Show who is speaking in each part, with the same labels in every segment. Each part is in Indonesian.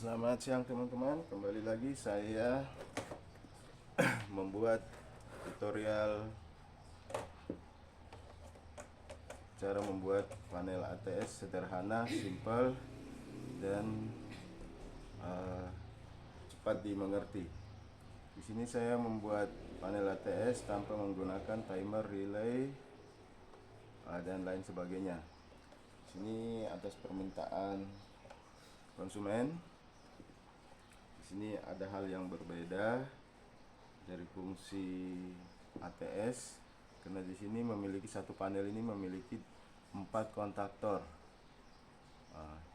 Speaker 1: Selamat siang teman-teman, kembali lagi saya membuat tutorial cara membuat panel ATS sederhana, simple, dan cepat dimengerti. Di sini saya membuat panel ATS tanpa menggunakan timer, relay, dan lain sebagainya. Di sini atas permintaan konsumen. Di sini ada hal yang berbeda dari fungsi ATS, karena di sini memiliki satu panel ini memiliki 4 kontaktor.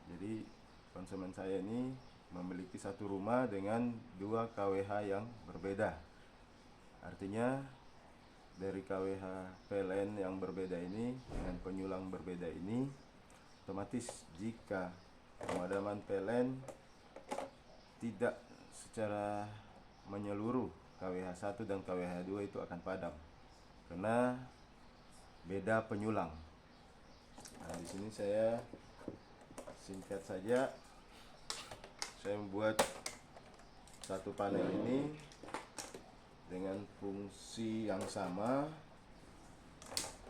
Speaker 1: Jadi konsumen saya ini memiliki satu rumah dengan 2 kWh yang berbeda. Artinya dari kWh PLN yang berbeda ini dengan penyulang berbeda ini, otomatis jika pemadaman PLN tidak secara menyeluruh, kWh 1 dan kWh 2 itu akan padam karena beda penyulang. Nah, di sini saya singkat saja, saya membuat satu panel ini dengan fungsi yang sama,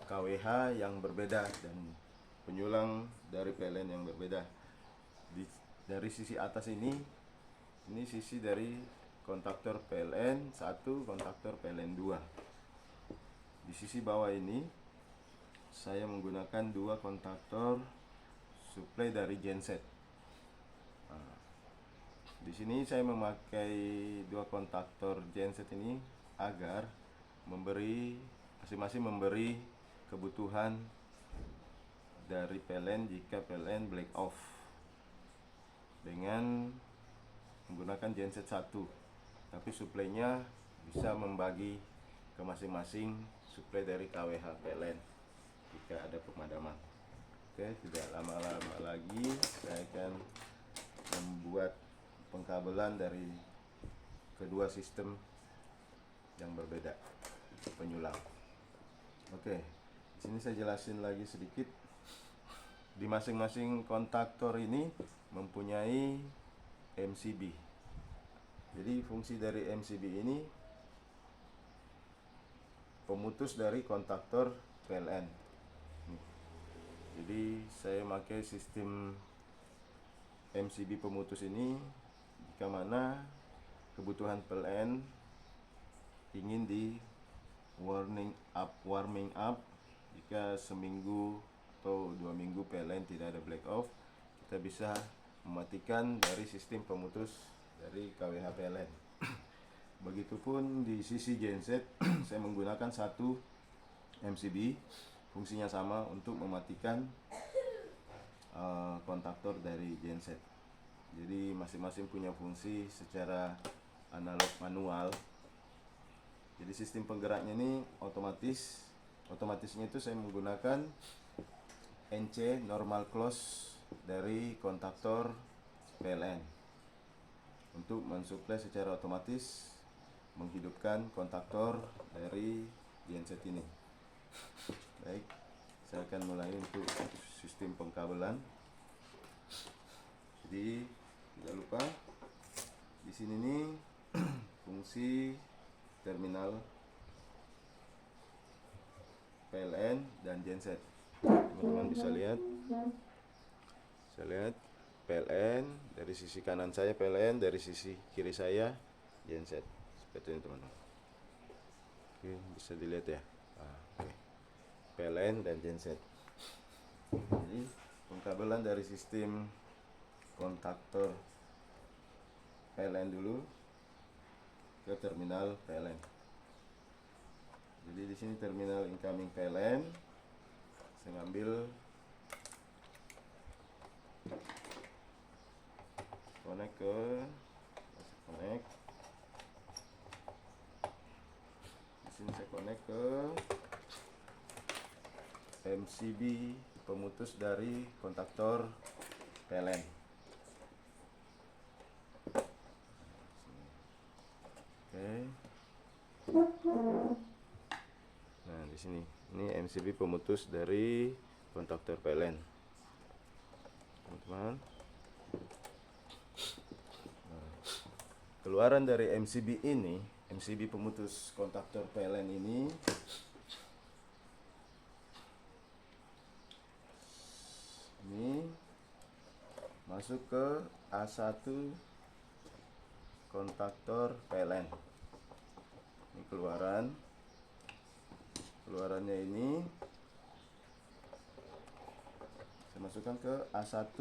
Speaker 1: kWh yang berbeda dan penyulang dari PLN yang berbeda. Dari sisi atas ini sisi dari kontaktor PLN 1, kontaktor PLN 2. Di sisi bawah ini saya menggunakan 2 kontaktor suplai dari genset. Di sini saya memakai 2 kontaktor genset ini agar masing-masing memberi kebutuhan dari PLN jika PLN black off dengan menggunakan genset 1, tapi suplainya bisa membagi ke masing-masing suplai dari kWh PLN jika ada pemadaman. Oke, tidak lama-lama lagi saya akan membuat pengkabelan dari kedua sistem yang berbeda penyulang. Oke, di sini saya jelasin lagi sedikit. Di masing-masing kontaktor ini mempunyai MCB. Jadi fungsi dari MCB ini pemutus dari kontaktor PLN. Jadi saya pakai sistem MCB pemutus ini jika mana kebutuhan PLN ingin di warming up jika seminggu atau 2 minggu PLN tidak ada black off, kita bisa mematikan dari sistem pemutus dari kWh PLN. Begitupun di sisi genset saya menggunakan satu MCB, fungsinya sama untuk mematikan kontaktor dari genset. Jadi masing-masing punya fungsi secara analog manual. Jadi sistem penggeraknya ini otomatisnya itu saya menggunakan NC normal close dari kontaktor PLN untuk mensuplai secara otomatis menghidupkan kontaktor dari genset ini. Baik, saya akan mulai untuk sistem pengkabelan. Jadi tidak lupa di sini nih fungsi terminal PLN dan genset. Teman-teman bisa lihat. Saya lihat PLN dari sisi kanan saya, PLN dari sisi kiri saya genset. Seperti ini teman-teman. Oke, bisa dilihat ya. Oke. PLN dan genset. Jadi pengkabelan dari sistem kontaktor PLN dulu ke terminal PLN. Jadi di sini terminal incoming PLN. Saya ngambil connect. Di sini saya connect ke MCB pemutus dari kontaktor PLN. Oke. Nah, di sini ini MCB pemutus dari kontaktor PLN. Teman-teman. keluaran dari MCB ini, MCB pemutus kontaktor PLN ini masuk ke A1 kontaktor PLN. Ini keluarannya ini saya masukkan ke A1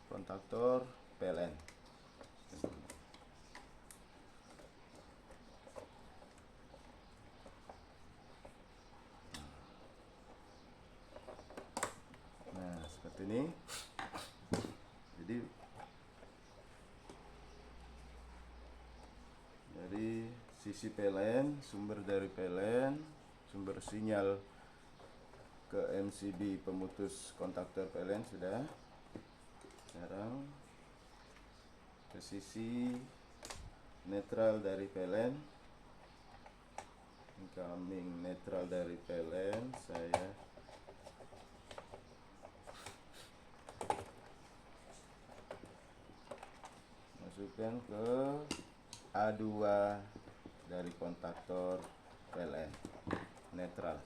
Speaker 1: kontaktor PLN. Nah, seperti ini. Jadi dari sisi PLN, sumber dari PLN, sumber sinyal ke MCB pemutus kontaktor PLN sudah. Sekarang ke sisi netral dari PLN, incoming netral dari PLN, saya masukkan ke A2 dari kontaktor PLN, netralnya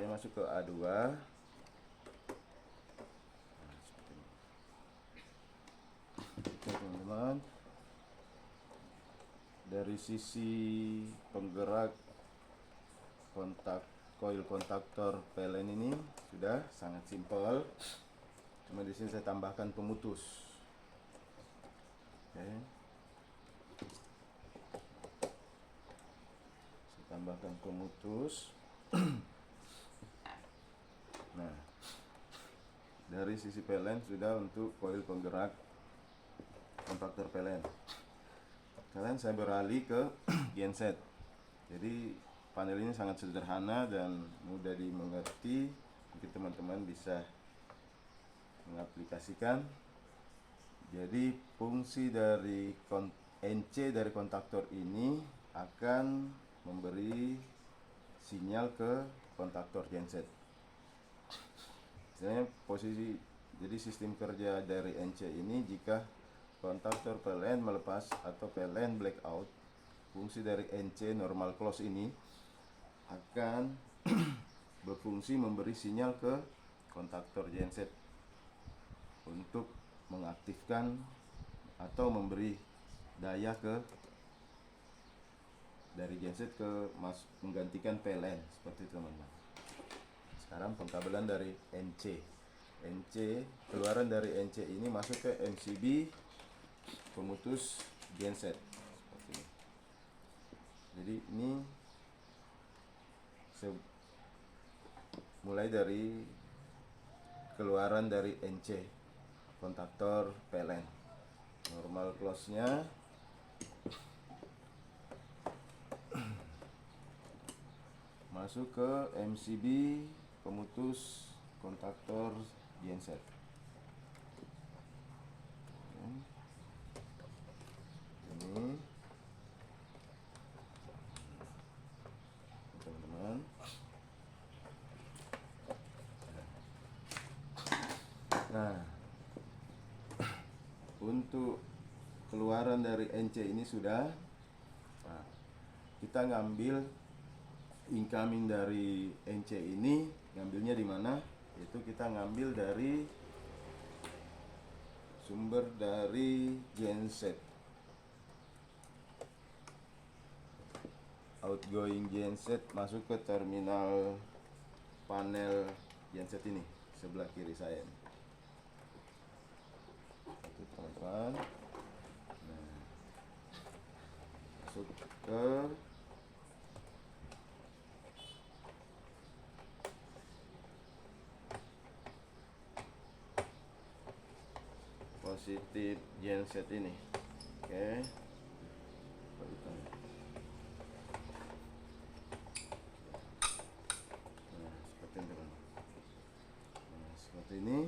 Speaker 1: masuk ke A2. Oke teman-teman, dari sisi penggerak koil kontaktor PLN ini sudah sangat simpel. Cuma di sini saya tambahkan pemutus. Oke. Saya tambahkan pemutus. Nah, dari sisi PLN sudah untuk koil penggerak kontaktor PLN. Sekarang saya beralih ke genset. Jadi panel ini sangat sederhana dan mudah dimengerti. Mungkin teman-teman bisa mengaplikasikan. Jadi fungsi dari NC dari kontaktor ini akan memberi sinyal ke kontaktor genset. Misalnya jadi sistem kerja dari NC ini, jika kontaktor PLN melepas atau PLN blackout, fungsi dari NC normal close ini akan berfungsi memberi sinyal ke kontaktor genset untuk mengaktifkan atau memberi daya dari genset menggantikan PLN, seperti itu teman-teman. Sekarang pengkabelan dari NC, keluaran dari NC ini masuk ke MCB pemutus genset seperti ini. Jadi ini mulai dari keluaran dari NC kontaktor PLN, normal close nya masuk ke MCB pemutus kontaktor genset. Ini teman-teman. Nah, untuk keluaran dari NC ini sudah. Nah, kita ngambil incoming dari NC ini, ngambilnya di mana? Itu kita ngambil dari sumber dari genset. Outgoing genset masuk ke terminal panel genset ini sebelah kiri saya. Itu teman-teman. Nah, masuk ke positif genset ini. Oke. Seperti ini.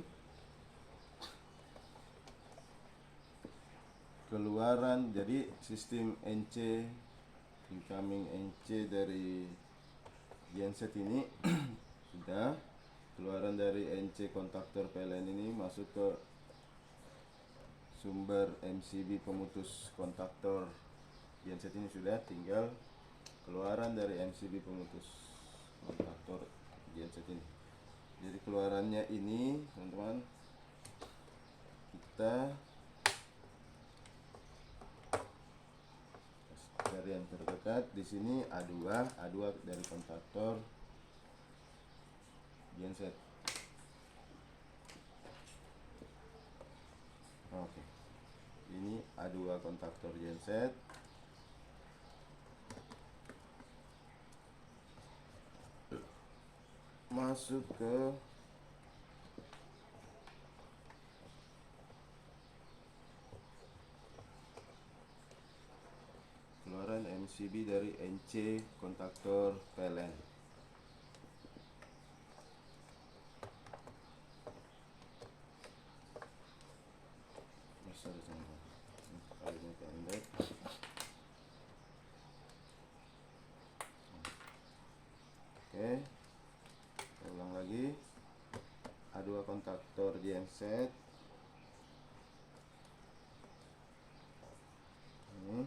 Speaker 1: Keluaran, jadi sistem NC, incoming NC dari genset ini sudah. Keluaran dari NC kontaktor PLN ini masuk ke sumber MCB pemutus kontaktor genset ini sudah, tinggal keluaran dari MCB pemutus kontaktor genset ini. Jadi keluarannya ini teman-teman, kita dari yang terdekat di sini A2 dari kontaktor genset. Oke, ini A2 kontaktor genset. Masuk ke keluaran MCB dari NC kontaktor PLN. Kalinya pendek. Oke, saya ulang lagi. A2 kontaktor genset ini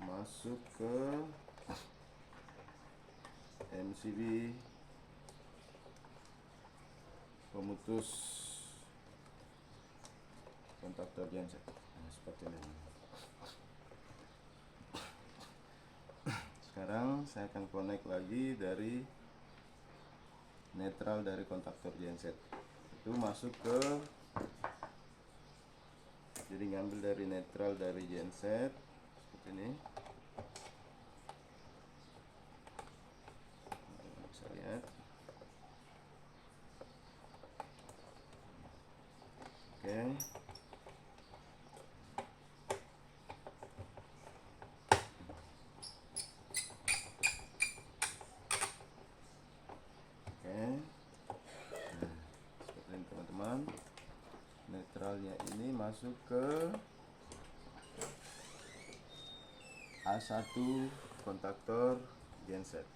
Speaker 1: masuk ke MCB pemutus kontaktor genset. Nah, seperti ini. Sekarang saya akan connect lagi dari netral dari kontaktor genset. Itu masuk ke, jadi ngambil dari netral dari genset seperti ini. Bisa lihat. Oke. Seperti ini teman-teman. Netralnya ini masuk ke A1 kontaktor genset.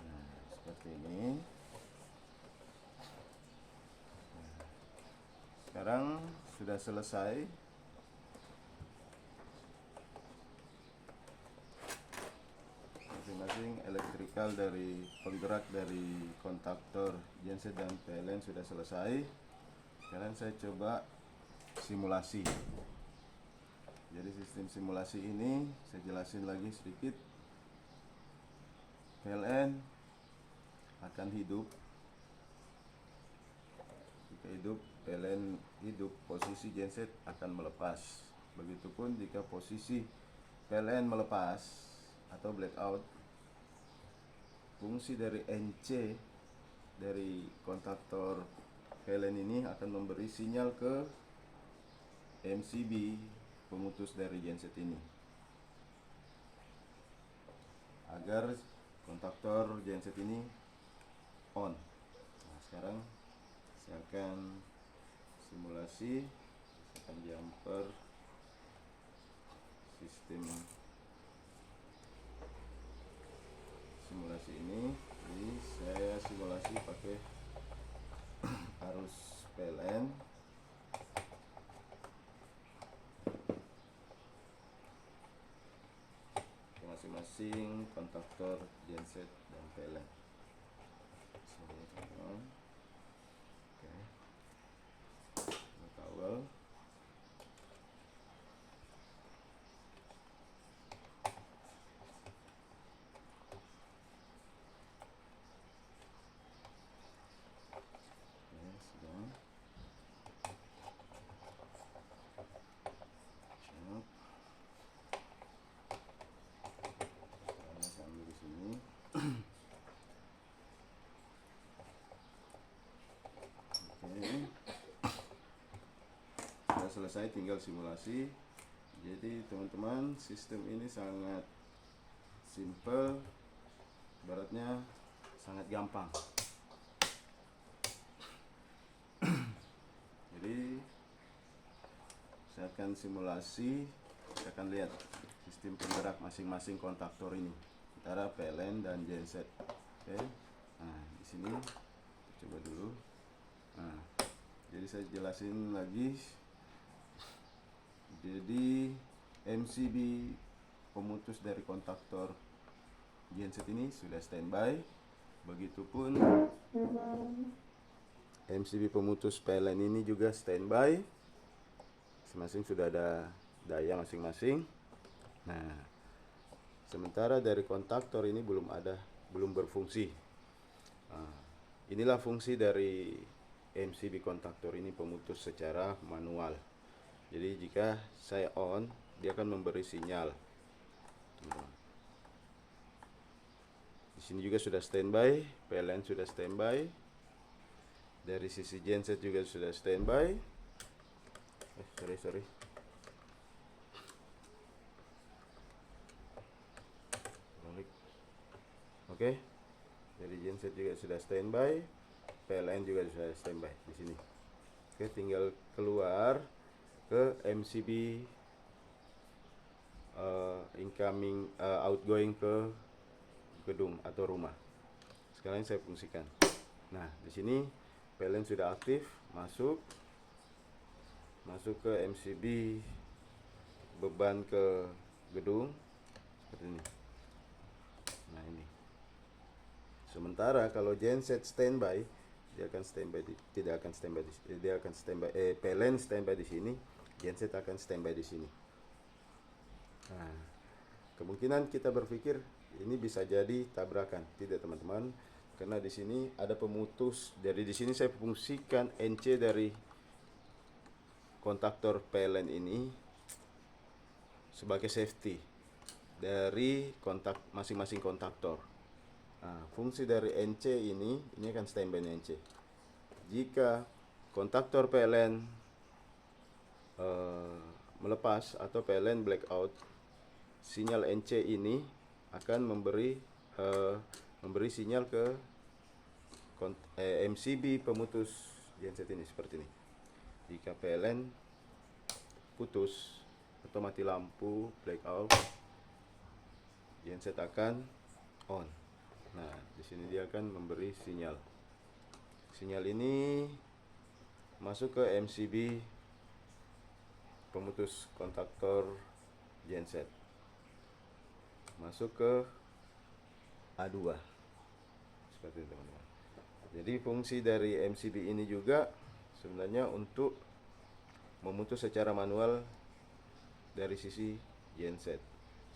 Speaker 1: Nah, seperti ini. Sekarang sudah selesai. Masing-masing elektrikal dari penggerak dari kontaktor genset dan PLN sudah selesai. Sekarang saya coba simulasi. Jadi sistem simulasi ini saya jelasin lagi sedikit. PLN akan hidup. Jika hidup, PLN hidup, posisi genset akan melepas. Begitupun jika posisi PLN melepas atau blackout, fungsi dari NC dari kontaktor PLN ini akan memberi sinyal ke MCB pemutus dari genset ini agar kontaktor genset ini on. Nah, sekarang saya akan simulasi, saya akan jumper sistem simulasi ini. Jadi saya simulasi pakai arus PLN. Masing-masing kontaktor genset dan PLN. Oke, kawal. Selesai, tinggal simulasi. Jadi teman-teman, sistem ini sangat simple, ibaratnya sangat gampang. Jadi saya akan simulasi, kita akan lihat sistem penggerak masing-masing kontaktor ini. Kita antara PLN dan genset. Oke. Nah, di sini coba dulu. Nah, jadi saya jelasin lagi. Jadi MCB pemutus dari kontaktor genset ini sudah standby. Begitupun MCB pemutus PLN ini juga standby. Masing-masing sudah ada daya masing-masing. Nah, sementara dari kontaktor ini belum berfungsi. Nah, inilah fungsi dari MCB kontaktor ini, pemutus secara manual. Jadi jika saya on, dia akan memberi sinyal. Di sini juga sudah standby, PLN sudah standby. Dari sisi genset juga sudah standby. Sorry. Oke. Dari genset juga sudah standby, PLN juga sudah standby di sini. Oke, tinggal keluar ke MCB outgoing ke gedung atau rumah. Sekarang saya fungsikan. Nah, di sini PLN sudah aktif, masuk ke MCB beban ke gedung seperti ini. Nah, ini. Sementara kalau genset standby, PLN standby di sini, genset akan standby di sini. Nah, kemungkinan kita berpikir ini bisa jadi tabrakan. Tidak, teman-teman, karena di sini ada pemutus. Dari di sini saya fungsikan NC dari kontaktor PLN ini sebagai safety dari masing-masing kontaktor. Nah, fungsi dari NC ini akan standby NC. Jika kontaktor PLN melepas atau PLN blackout, sinyal NC ini akan memberi sinyal ke MCB pemutus genset ini seperti ini. Jika PLN putus atau mati lampu blackout, genset akan on. Nah, di sini dia akan memberi sinyal. Sinyal ini masuk ke MCB pemutus kontaktor genset, masuk ke A2 seperti itu, teman-teman. Jadi fungsi dari MCB ini juga sebenarnya untuk memutus secara manual dari sisi genset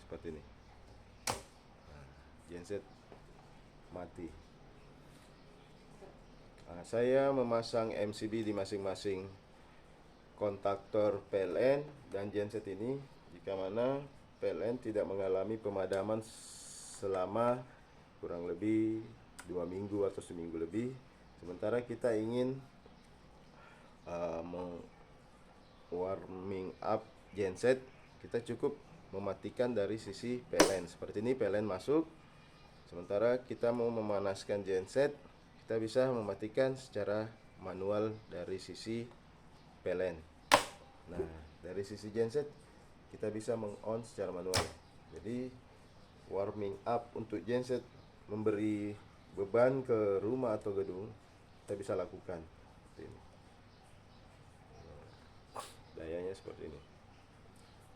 Speaker 1: seperti ini. Genset mati. Nah, saya memasang MCB di masing-masing kontaktor PLN dan genset ini jika mana PLN tidak mengalami pemadaman selama kurang lebih 2 minggu atau seminggu lebih. Sementara kita ingin warming up genset, kita cukup mematikan dari sisi PLN. Seperti ini, PLN masuk. Sementara kita mau memanaskan genset, kita bisa mematikan secara manual dari sisi PLN. Nah, dari sisi genset kita bisa meng-on secara manual. Jadi warming up untuk genset, memberi beban ke rumah atau gedung, kita bisa lakukan seperti ini. Dayanya seperti ini.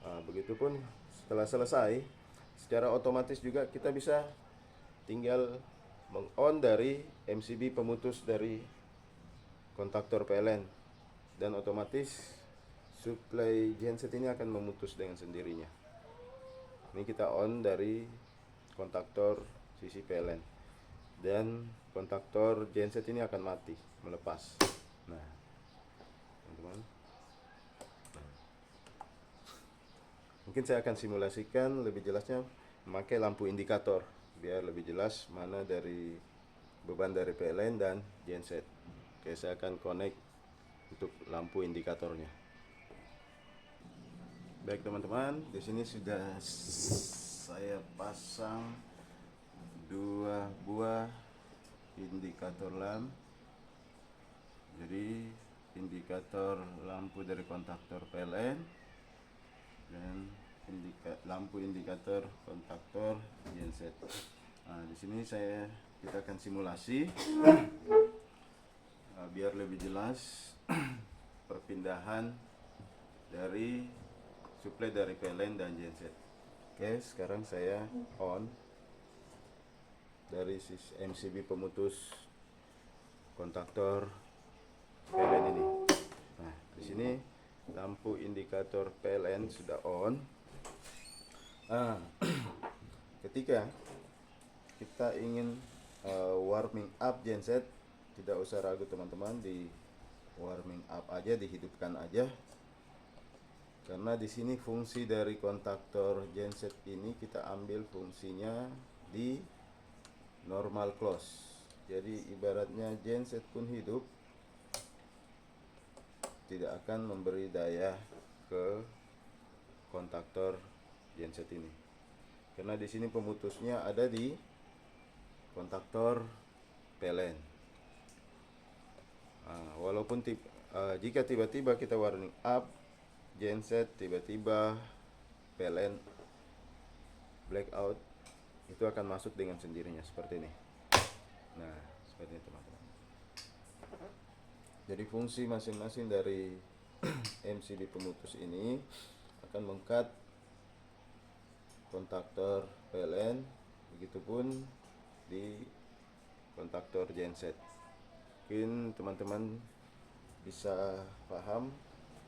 Speaker 1: Nah, begitupun setelah selesai, secara otomatis juga kita bisa tinggal meng-on dari MCB pemutus dari kontaktor PLN, dan otomatis suplai genset ini akan memutus dengan sendirinya. Ini kita on dari kontaktor sisi PLN, dan kontaktor genset ini akan mati, melepas. Nah, teman-teman, mungkin saya akan simulasikan lebih jelasnya memakai lampu indikator biar lebih jelas mana dari beban dari PLN dan genset. Oke, saya akan connect untuk lampu indikatornya. Baik, teman-teman, di sini sudah saya pasang 2 buah indikator lamp. Jadi indikator lampu dari kontaktor PLN dan lampu indikator kontaktor genset. Nah, di sini kita akan simulasi biar lebih jelas perpindahan dari suplai dari PLN dan genset. Oke, sekarang saya on dari MCB pemutus kontaktor PLN ini. Nah, di sini lampu indikator PLN sudah on. Nah, ketika kita ingin warming up genset, tidak usah ragu teman-teman, di warming up aja, dihidupkan aja. Karena di sini fungsi dari kontaktor genset ini kita ambil fungsinya di normal close. Jadi ibaratnya genset pun hidup, tidak akan memberi daya ke kontaktor genset ini. Karena di sini pemutusnya ada di kontaktor PLN. Nah, walaupun jika tiba-tiba kita warning up genset, tiba-tiba PLN blackout, itu akan masuk dengan sendirinya seperti ini. Nah, seperti ini teman-teman. Jadi fungsi masing-masing dari MCB pemutus ini akan meng-cut kontaktor PLN, begitupun di kontaktor genset. Mungkin teman-teman bisa paham,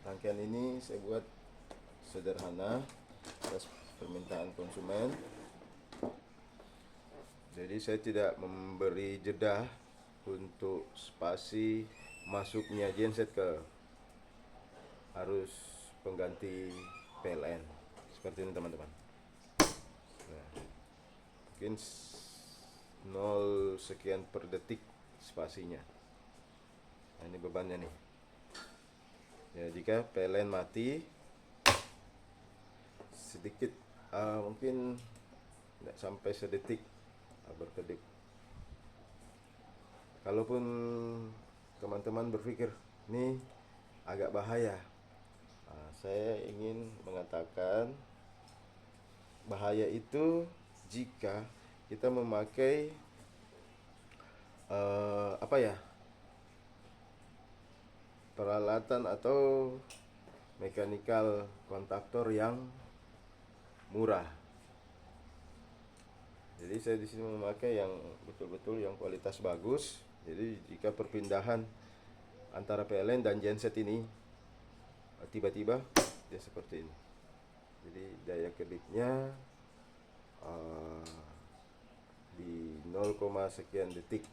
Speaker 1: rangkaian ini saya buat sederhana atas permintaan konsumen. Jadi saya tidak memberi jeda untuk spasi masuknya genset ke arus pengganti PLN, seperti ini teman-teman. Nah, mungkin 0 sekian per detik spasinya. Nah, ini bebannya nih. Ya, jika PLN mati sedikit, mungkin tidak sampai sedetik berkedip. Kalaupun teman-teman berpikir ini agak bahaya, saya ingin mengatakan bahaya itu jika kita memakai peralatan atau mechanical kontaktor yang murah. Jadi saya di sini memakai yang betul-betul yang kualitas bagus. Jadi jika perpindahan antara PLN dan genset ini tiba-tiba dia seperti ini. Jadi daya kedipnya di 0, sekian detik.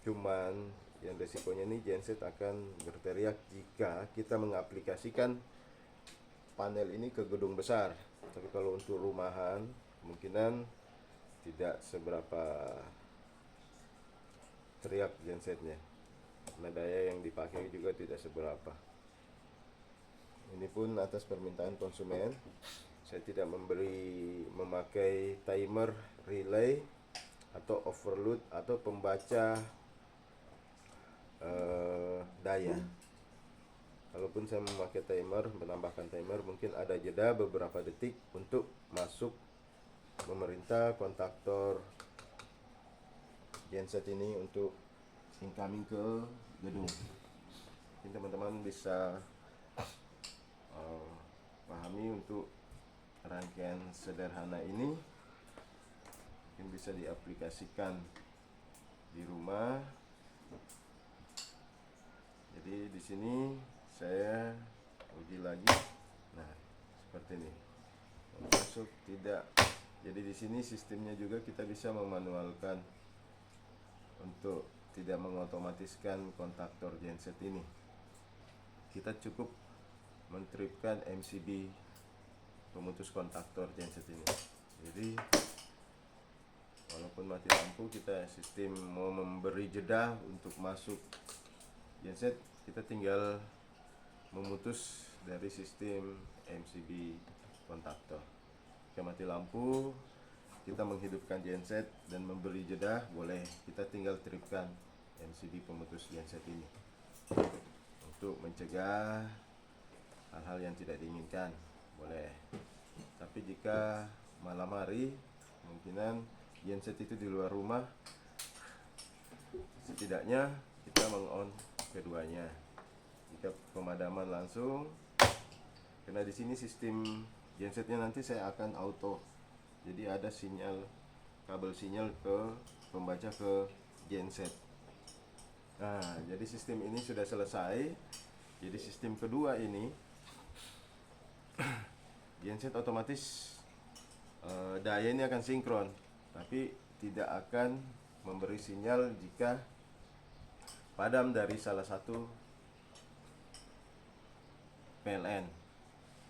Speaker 1: Cuman yang resikonya ini genset akan berteriak jika kita mengaplikasikan panel ini ke gedung besar. Tapi kalau untuk rumahan kemungkinan tidak seberapa teriak gensetnya, karena daya yang dipakai juga tidak seberapa. Ini pun atas permintaan konsumen, saya tidak memakai timer, relay, atau overload, atau pembaca daya. Kalaupun saya memakai timer, menambahkan timer, mungkin ada jeda beberapa detik untuk masuk memerintah kontaktor genset ini untuk incoming ke gedung. Mungkin teman-teman bisa pahami untuk rangkaian sederhana ini, mungkin bisa diaplikasikan di rumah. Jadi di sini saya uji lagi. Nah, seperti ini. Masuk tidak. Jadi di sini sistemnya juga kita bisa memanualkan untuk tidak mengotomatiskan kontaktor genset ini. Kita cukup mentripkan MCB pemutus kontaktor genset ini. Jadi walaupun mati lampu, kita sistem mau memberi jeda untuk masuk genset, kita tinggal memutus dari sistem MCB kontaktor. Jika mati lampu, kita menghidupkan genset dan memberi jeda, boleh. Kita tinggal tripkan MCB pemutus genset ini untuk mencegah hal-hal yang tidak diinginkan, boleh. Tapi jika malam hari kemungkinan genset itu di luar rumah, setidaknya kita meng-on keduanya. Jika pemadaman langsung, karena di sini sistem gensetnya nanti saya akan auto, jadi ada sinyal, kabel sinyal ke pembaca ke genset. Nah, jadi sistem ini sudah selesai. Jadi sistem kedua ini genset otomatis daya ini akan sinkron, tapi tidak akan memberi sinyal jika padam dari salah satu PLN.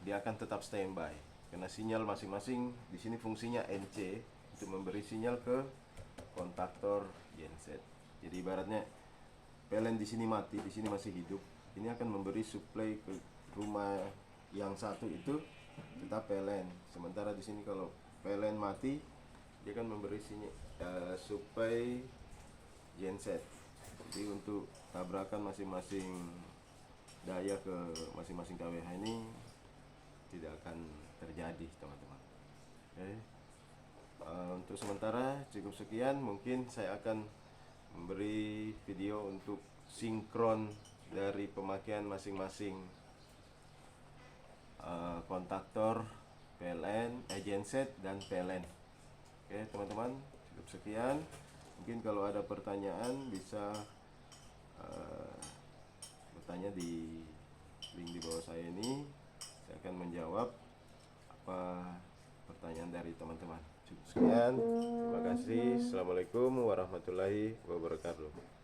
Speaker 1: Dia akan tetap standby karena sinyal masing-masing di sini fungsinya NC untuk memberi sinyal ke kontaktor genset. Jadi ibaratnya PLN di sini mati, di sini masih hidup. Ini akan memberi supply ke rumah yang satu itu tetap PLN. Sementara di sini kalau PLN mati, dia akan memberi supply genset. Jadi untuk tabrakan masing-masing daya ke masing-masing KWH ini tidak akan terjadi, teman-teman. Oke. Untuk sementara cukup sekian. Mungkin saya akan memberi video untuk sinkron dari pemakaian masing-masing kontaktor PLN, genset dan PLN. Oke teman-teman, cukup sekian. Mungkin kalau ada pertanyaan bisa bertanya di link di bawah saya ini. Saya akan menjawab apa pertanyaan dari teman-teman. Cukup sekian. Terima kasih. Assalamualaikum warahmatullahi wabarakatuh.